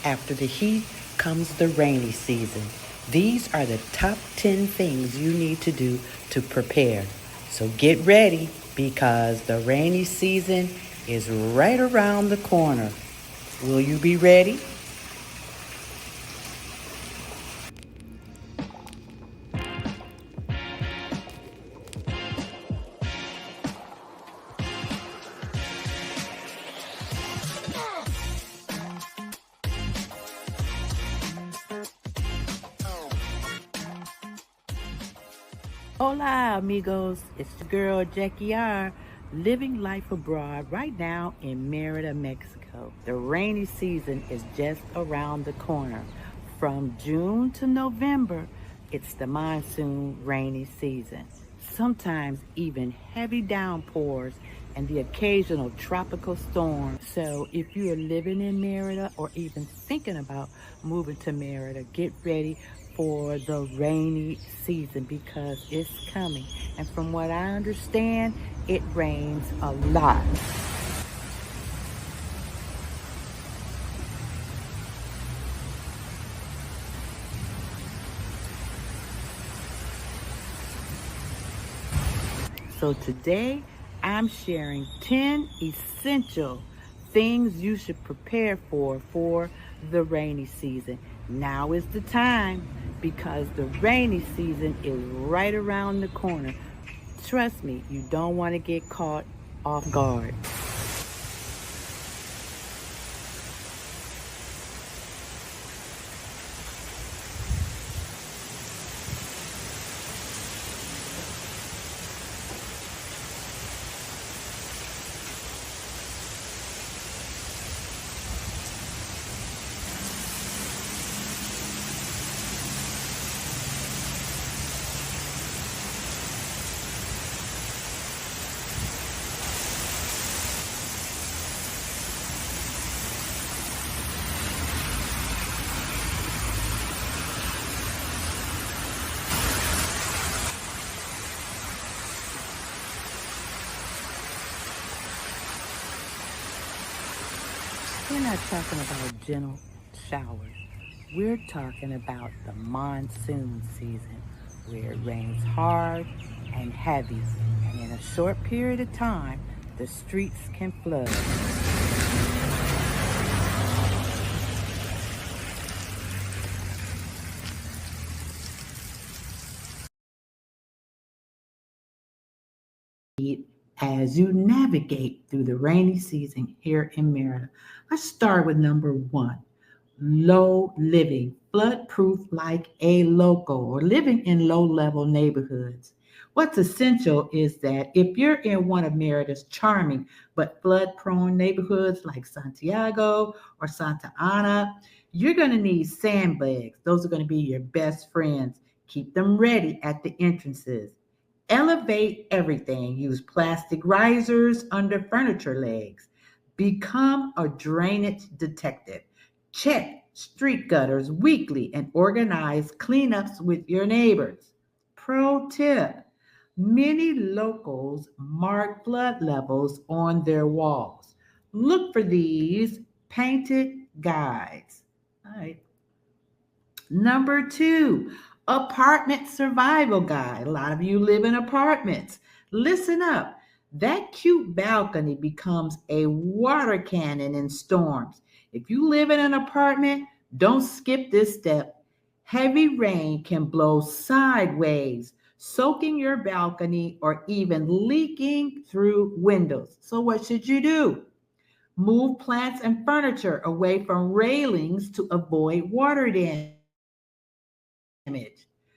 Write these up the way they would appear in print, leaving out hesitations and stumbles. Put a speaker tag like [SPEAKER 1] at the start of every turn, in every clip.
[SPEAKER 1] After the heat comes the rainy season. These are the top 10 things you need to do to prepare. So get ready because the rainy season is right around the corner. Will you be ready? Hola, amigos. It's the girl, Jackie R., living life abroad right now in Merida, Mexico. The rainy season is just around the corner. From June to November, it's the monsoon rainy season. Sometimes even heavy downpours and the occasional tropical storm. So if you are living in Merida or even thinking about moving to Merida, get ready for the rainy season because it's coming. And from what I understand, it rains a lot. So today I'm sharing 10 essential things you should prepare for the rainy season. Now is the time because the rainy season is right around the corner. Trust me, you don't want to get caught off guard. We're not talking about gentle showers. We're talking about the monsoon season where it rains hard and heavy, and in a short period of time, the streets can flood. As you navigate through the rainy season here in Merida, let's start with number one, low living, flood proof like a local or living in low level neighborhoods. What's essential is that if you're in one of Merida's charming but flood prone neighborhoods like Santiago or Santa Ana, you're going to need sandbags. Those are going to be your best friends. Keep them ready at the entrances. Elevate everything. Use plastic risers under furniture legs. Become a drainage detective. Check street gutters weekly and organize cleanups with your neighbors. Pro tip, many locals mark flood levels on their walls. Look for these painted guides. All right. Number two, apartment survival guide. A lot of you live in apartments. Listen up. That cute balcony becomes a water cannon in storms. If you live in an apartment, don't skip this step. Heavy rain can blow sideways, soaking your balcony or even leaking through windows. So, what should you do? Move plants and furniture away from railings to avoid water damage.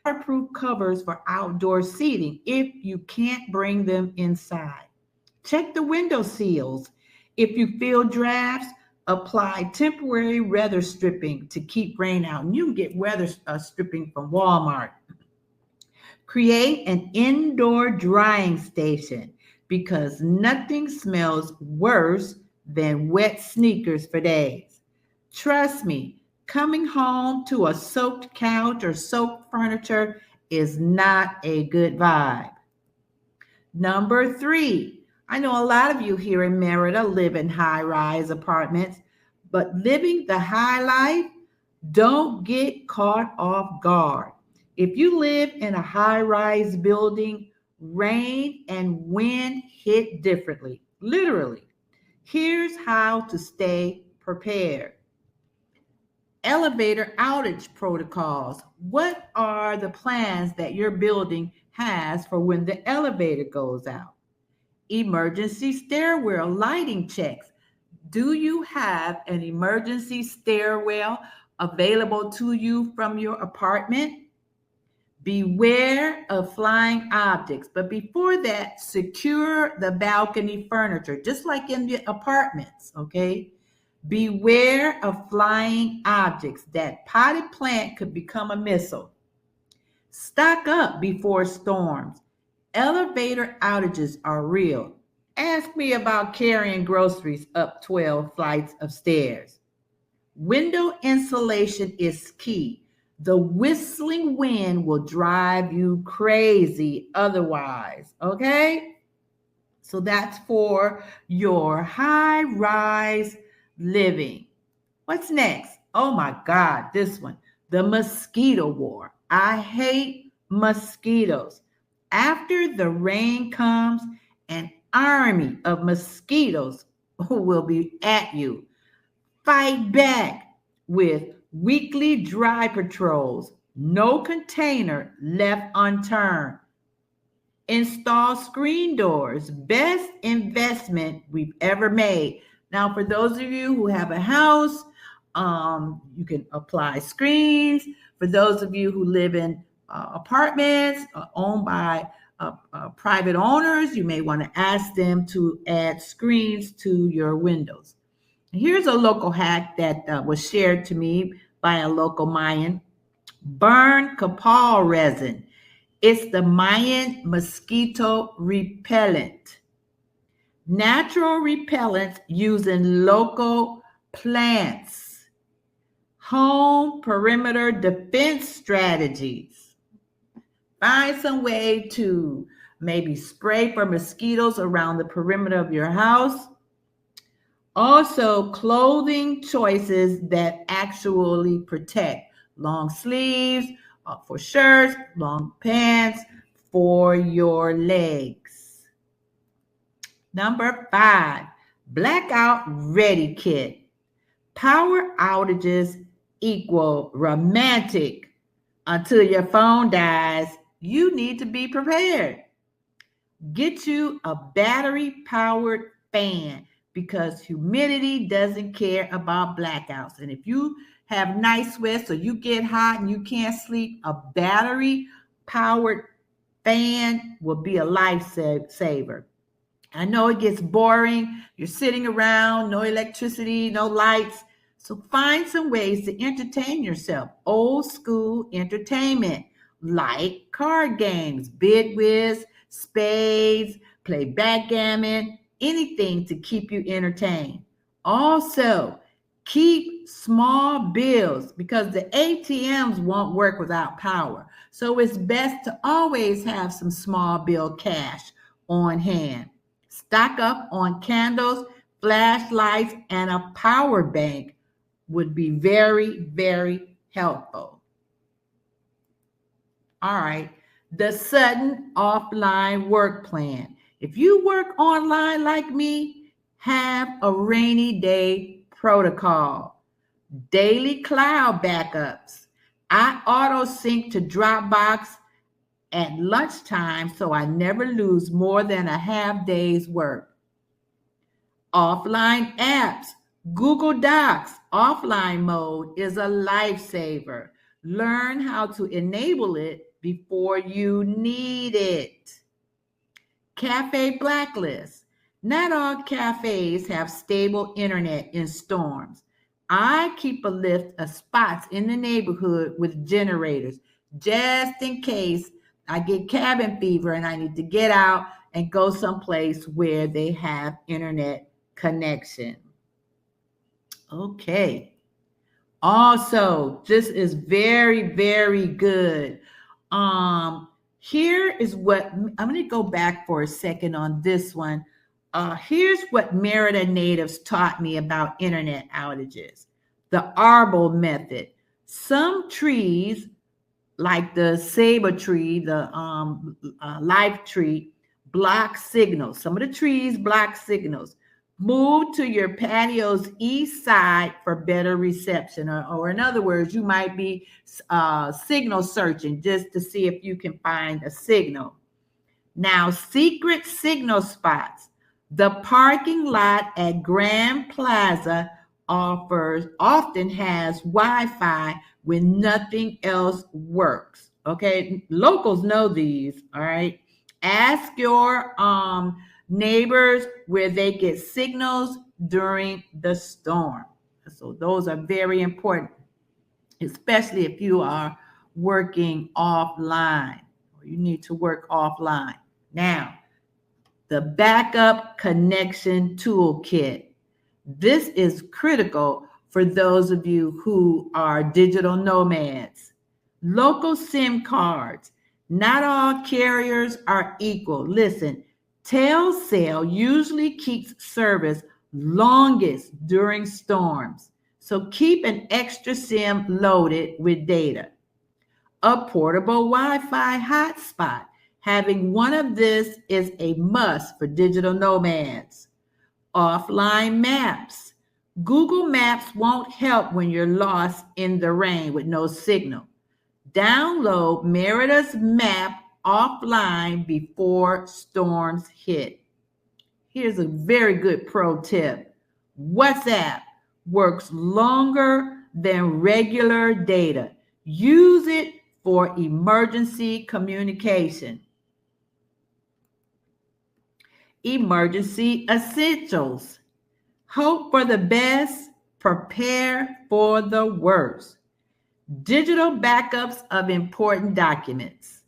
[SPEAKER 1] Waterproof covers for outdoor seating if you can't bring them inside. Check the window seals. If you feel drafts, apply temporary weather stripping to keep rain out. And you can get weather stripping from Walmart. Create an indoor drying station because nothing smells worse than wet sneakers for days. Trust me, coming home to a soaked couch or soaked furniture is not a good vibe. Number three, I know a lot of you here in Merida live in high rise apartments, But living the high life, don't get caught off guard. If you live in a high-rise building, rain and wind hit differently, literally. Here's how to stay prepared. Elevator outage protocols. What are the plans that your building has for when the elevator goes out? Emergency stairwell lighting checks. Do you have an emergency stairwell available to you from your apartment? Beware of flying objects. But before that, secure the balcony furniture, just like in the apartments, okay? Beware of flying objects. That potted plant could become a missile. Stock up before storms. Elevator outages are real. Ask me about carrying groceries up 12 flights of stairs. Window insulation is key. The whistling wind will drive you crazy otherwise, okay? So that's for your high-rise living. What's next? Oh my God, this one. The mosquito war. I hate mosquitoes. After the rain comes, an army of mosquitoes will be at you. Fight back with weekly dry patrols. No container left unturned. Install screen doors. Best investment we've ever made. Now, for those of you who have a house, you can apply screens. For those of you who live in apartments owned by private owners, you may want to ask them to add screens to your windows. Here's a local hack that was shared to me by a local Mayan. Burn copal resin. It's the Mayan mosquito repellent. Natural repellents using local plants. Home perimeter defense strategies. Find some way to maybe spray for mosquitoes around the perimeter of your house. Also, clothing choices that actually protect. Long sleeves for shirts, long pants for your legs. Number 5, blackout ready kit. Power outages equal romantic. Until your phone dies, you need to be prepared. Get you a battery-powered fan because humidity doesn't care about blackouts. And if you have night sweats or you get hot and you can't sleep, a battery-powered fan will be a lifesaver. I know it gets boring. You're sitting around, no electricity, no lights. So find some ways to entertain yourself. Old school entertainment like card games, bid whist, spades, play backgammon, anything to keep you entertained. Also, keep small bills because the ATMs won't work without power. So it's best to always have some small bill cash on hand. Stock up on candles, flashlights, and a power bank would be very, very helpful. All right, the sudden offline work plan. If you work online like me, have a rainy day protocol. Daily cloud backups. I auto sync to Dropbox at lunchtime so I never lose more than a half day's work. Offline apps. Google Docs offline mode is a lifesaver. Learn how to enable it before you need it. Cafe blacklist. Not all cafes have stable internet in storms. I keep a list of spots in the neighborhood with generators just in case I get cabin fever and I need to get out and go someplace where they have internet connection. Okay. Also, this is very, very good. Here is what I'm going to go back for a second on this one. Here's what Merida natives taught me about internet outages. The arbor method. Some trees, like the saber tree, the life tree, block signals. Some of the trees block signals. Move to your patio's east side for better reception. Or in other words, you might be signal searching just to see if you can find a signal. Now, secret signal spots. The parking lot at Grand Plaza often has Wi-Fi when nothing else works. Okay, locals know these. All right, ask your neighbors where they get signals during the storm. So those are very important, especially if you are working offline or you need to work offline. Now, the backup connection toolkit. This is critical for those of you who are digital nomads. Local SIM cards. Not all carriers are equal. Listen, Telcel usually keeps service longest during storms. So keep an extra SIM loaded with data. A portable Wi-Fi hotspot. Having one of this is a must for digital nomads. Offline maps. Google Maps won't help when you're lost in the rain with no signal. Download Merida's map offline before storms hit. Here's a very good pro tip. WhatsApp works longer than regular data. Use it for emergency communication. Emergency essentials. Hope for the best, prepare for the worst. Digital backups of important documents.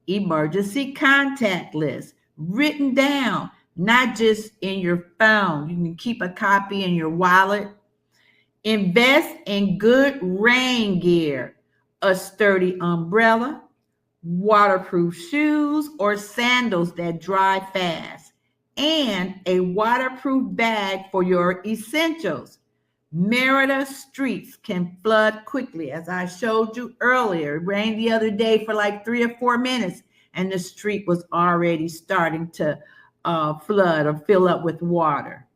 [SPEAKER 1] Emergency contact list, written down, not just in your phone. You can keep a copy in your wallet. Invest in good rain gear, a sturdy umbrella, waterproof shoes or sandals that dry fast, and a waterproof bag for your essentials. Merida streets can flood quickly. As I showed you earlier, it rained the other day for like 3 or 4 minutes, and the street was already starting to flood or fill up with water.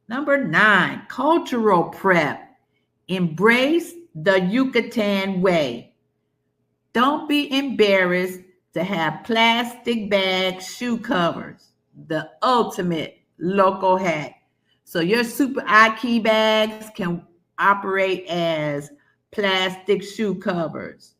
[SPEAKER 1] Number 9, cultural prep. Embrace the Yucatán way. Don't be embarrassed to have plastic bag shoe covers, the ultimate local hack. So your super IKEA bags can operate as plastic shoe covers.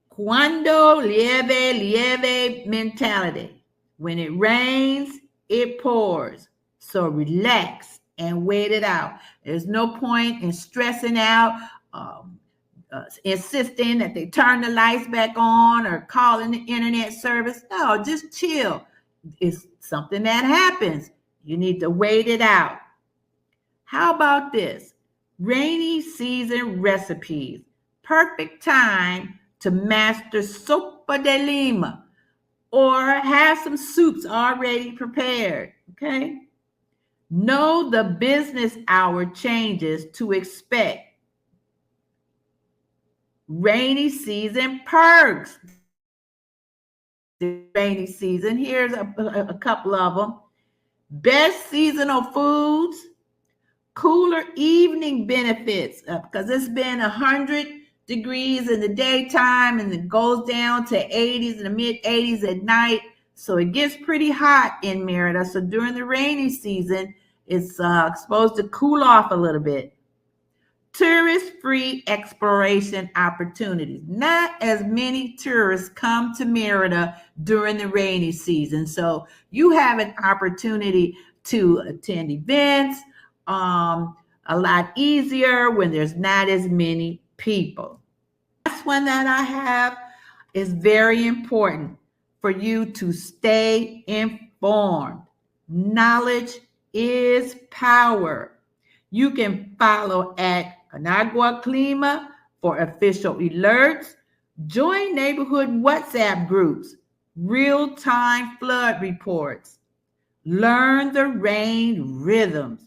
[SPEAKER 1] Cuando lieve mentality. When it rains, it pours. So relax and wait it out. There's no point in stressing out, insisting that they turn the lights back on or calling the internet service. No, just chill. It's something that happens. You need to wait it out. How about this? Rainy season recipes. Perfect time to master sopa de lima or have some soups already prepared. Okay? Know the business hour changes to expect. Rainy season perks. The rainy season. Here's a couple of them. Best seasonal foods, cooler evening benefits, because it's been 100 degrees in the daytime and it goes down to 80s and the mid 80s at night. So it gets pretty hot in Merida. So during the rainy season, it's supposed to cool off a little bit. Tourist-free exploration opportunities. Not as many tourists come to Merida during the rainy season. So you have an opportunity to attend events a lot easier when there's not as many people. The last one that I have is very important for you to stay informed. Knowledge is power. You can follow at Anagua Clima for official alerts. Join neighborhood WhatsApp groups. real-time flood reports, learn the rain rhythms,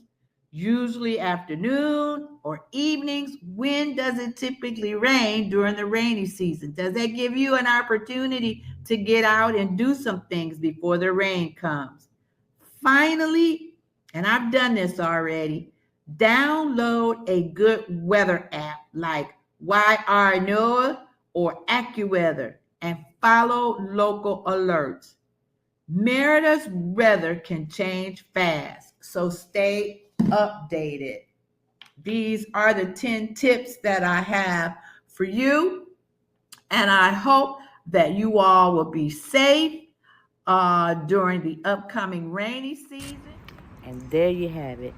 [SPEAKER 1] usually afternoon or evenings. When does it typically rain during the rainy season? Does that give you an opportunity to get out and do some things before the rain comes? Finally, and I've done this already, download a good weather app like YRNOAA or AccuWeather and follow local alerts. Merida's weather can change fast, so stay updated. These are the 10 tips that I have for you, and I hope that you all will be safe during the upcoming rainy season. And there you have it.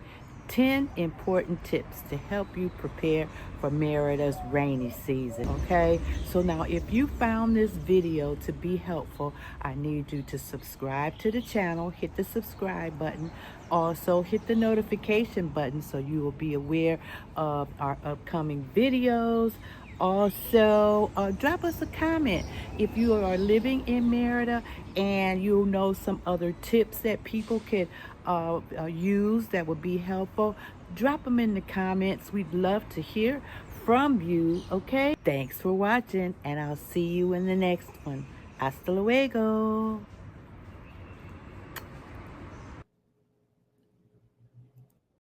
[SPEAKER 1] 10 important tips to help you prepare for Merida's rainy season. Okay, so now if you found this video to be helpful, I need you to subscribe to the channel, hit the subscribe button, also hit the notification button so you will be aware of our upcoming videos. Also, drop us a comment if you are living in Merida and you know some other tips that people could use that would be helpful. Drop them in the comments. We'd love to hear from you, okay? Thanks for watching, and I'll see you in the next one. Hasta luego.